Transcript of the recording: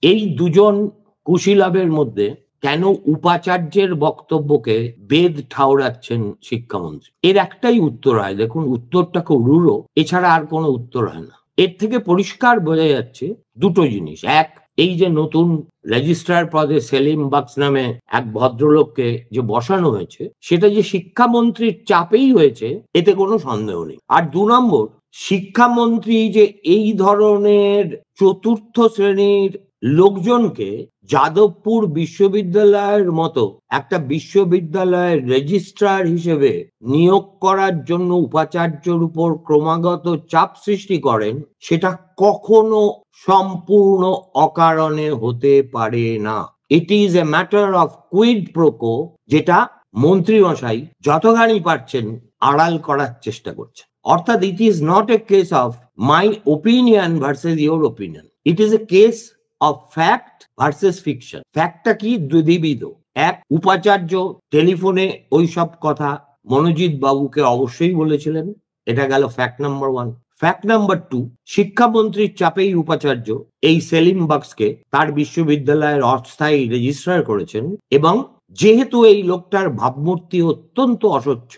এই দুজন কুশীলবের মধ্যে কেন উপাচার্যের বক্তব্যকে বেদ ঠাউরাচ্ছেন শিক্ষামন্ত্রী? এর একটাই উত্তর হয়, দেখুন উত্তরটা খুব রূঢ়, এছাড়া আর কোনো উত্তর হয় না। এর থেকে পরিষ্কার বোঝা যাচ্ছে দুটো জিনিস। এক, এই যে নতুন রেজিস্ট্রার পদে সেলিম বাক্স নামে এক ভদ্রলোককে যে বসানো হয়েছে, সেটা যে শিক্ষামন্ত্রীর চাপেই হয়েছে, এতে কোনো সন্দেহ নেই। আর দু নম্বর, শিক্ষামন্ত্রী যে এই ধরনের চতুর্থ শ্রেণীর লোকজনকে যাদবপুর বিশ্ববিদ্যালয়ের মতো একটা বিশ্ববিদ্যালয়ের রেজিস্ট্রার হিসেবে নিয়োগ করার জন্য উপাচার্যের উপর ক্রমাগত চাপ সৃষ্টি করেন, সেটা কখনো সম্পূর্ণ অকারণে হতে পারে না। It is a matter of quid pro quo, যেটা মন্ত্রী মশাই যতখানি পারছেন আড়াল করার চেষ্টা করছেন। অর্থাৎ it is not a case of my opinion versus your opinion, it is a case of fact versus fiction. ফ্যাক্টটা কি? দ্বিবিধ। এক, উপাচার্য টেলিফোনে ওই সব কথা মনোজিৎ বাবুকে অবশ্যই বলেছিলেন, এটা গেল ফ্যাক্ট নাম্বার 1। ফ্যাক্ট নাম্বার 2, শিক্ষামন্ত্রীর চাপেই উপাচার্য এই সেলিম বাক্সকে তার বিশ্ববিদ্যালয়ের অস্থায়ী রেজিস্ট্রার করেছেন, এবং যেহেতু এই লোকটার ভাবমূর্তি অত্যন্ত অস্বচ্ছ,